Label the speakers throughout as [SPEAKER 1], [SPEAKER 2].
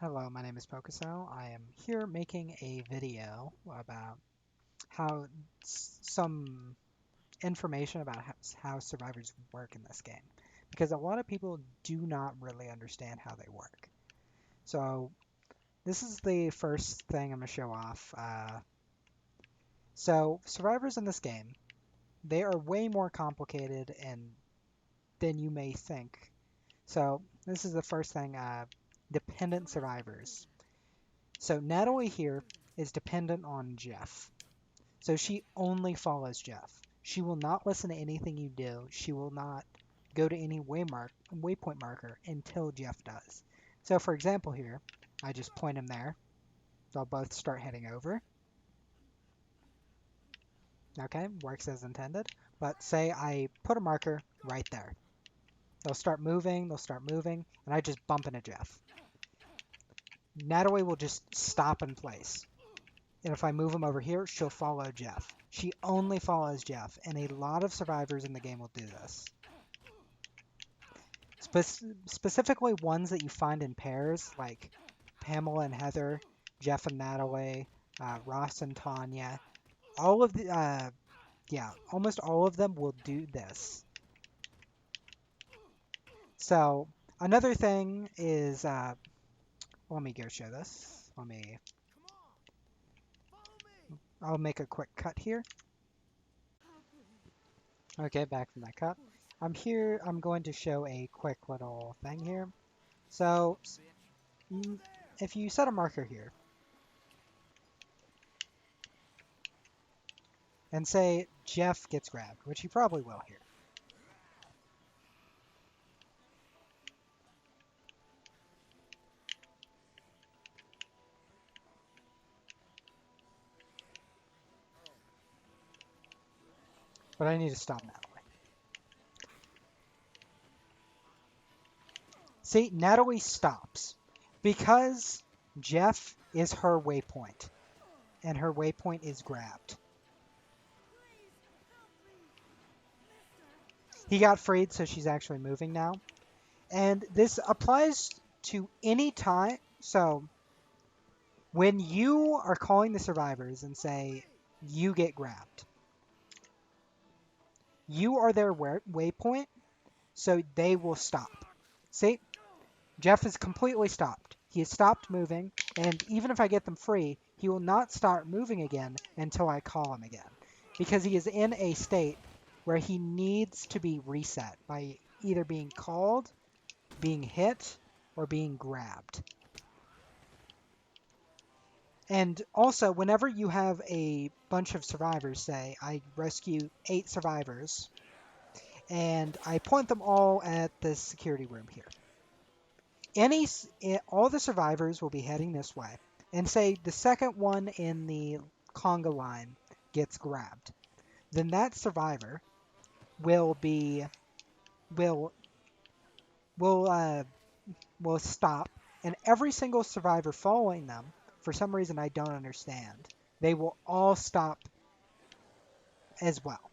[SPEAKER 1] Hello, my name is Pokuso. I am here making a video about how some information about how survivors work in this game, because a lot of people do not really understand how they work. So this is the first thing I'm going to show off. So survivors in this game, they are way more complicated than you may think. So this is the first thing, dependent survivors. So Natalie here is dependent on Jeff. So she only follows Jeff. She will not listen to anything you do. She will not go to any waypoint marker until Jeff does. So for example here, I just point him there. They'll both start heading over. Okay, works as intended. But say I put a marker right there. They'll start moving, and I just bump into Jeff. Natalie will just stop in place. And if I move him over here, she'll follow Jeff. She only follows Jeff, and a lot of survivors in the game will do this. Specifically ones that you find in pairs, like Pamela and Heather, Jeff and Natalie, Ross and Tonya. All of the, yeah, almost all of them will do this. So another thing is, let me go show this. I'll make a quick cut here. Okay, back from that cut. I'm going to show a quick little thing here. So, if you set a marker here, and say Jeff gets grabbed, which he probably will here. But I need to stop Natalie. See, Natalie stops because Jeff is her waypoint, and her waypoint is grabbed. He got freed, so she's actually moving now. And this applies to any time. So when you are calling the survivors and say you get grabbed, you are their waypoint, so they will stop. See, Jeff is completely stopped. He has stopped moving, and even if I get them free, he will not start moving again until I call him again, because he is in a state where he needs to be reset by either being called, being hit, or being grabbed. And also, whenever you have a bunch of survivors, say I rescue 8 survivors, and I point them all at the security room here. All the survivors will be heading this way, and say the second one in the conga line gets grabbed, then that survivor will will stop, and every single survivor following them, for some reason I don't understand, they will all stop as well.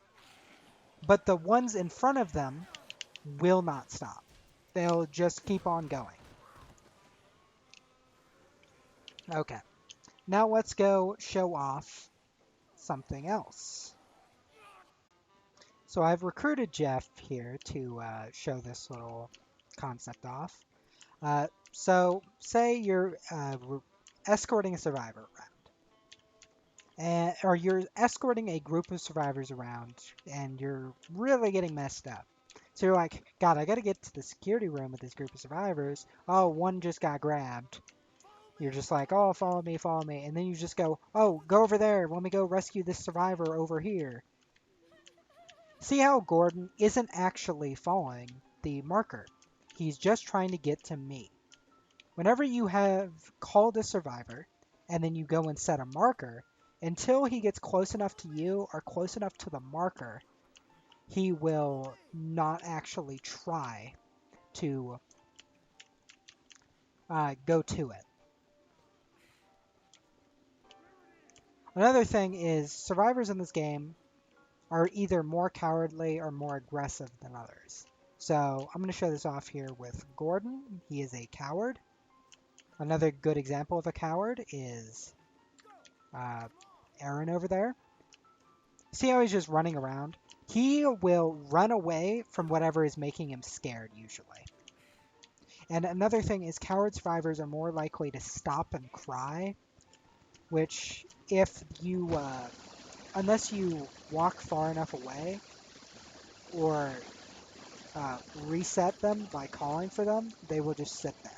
[SPEAKER 1] But the ones in front of them will not stop. They'll just keep on going. Okay. Now let's go show off something else. So I've recruited Jeff here to show this little concept off. So say you're escorting a survivor around, or you're escorting a group of survivors around, and you're really getting messed up. So you're like, God, I got to get to the security room with this group of survivors. Oh, one just got grabbed. You're just like, oh, follow me, follow me. And then you just go, oh, go over there. Let me go rescue this survivor over here. See how Gordon isn't actually following the marker. He's just trying to get to me. Whenever you have called a survivor and then you go and set a marker, until he gets close enough to you or close enough to the marker, he will not actually try to go to it. Another thing is survivors in this game are either more cowardly or more aggressive than others. So I'm going to show this off here with Gordon. He is a coward. Another good example of a coward is Aaron over there. See how he's just running around? He will run away from whatever is making him scared, usually. And another thing is coward survivors are more likely to stop and cry, which if you, unless you walk far enough away or reset them by calling for them, they will just sit there.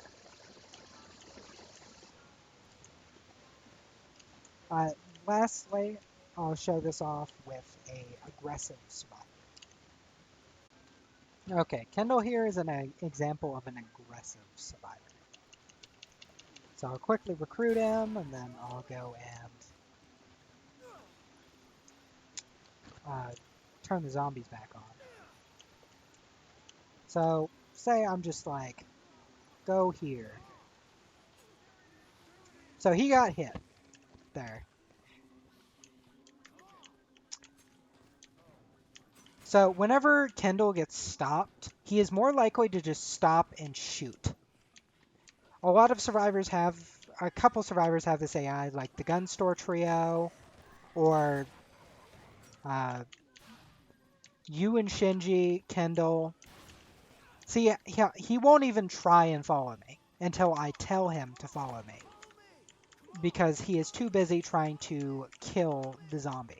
[SPEAKER 1] Lastly, I'll show this off with a aggressive survivor. Okay, Kendall here is an example of an aggressive survivor. So I'll quickly recruit him, and then I'll go and turn the zombies back on. So say I'm just like, go here. So he got hit there. So whenever Kendall gets stopped, he is more likely to just stop and shoot. A lot of survivors have, a couple survivors have this AI, like the gun store trio, or you and Shinji, Kendall. See, he won't even try and follow me until I tell him to follow me, because he is too busy trying to kill the zombies.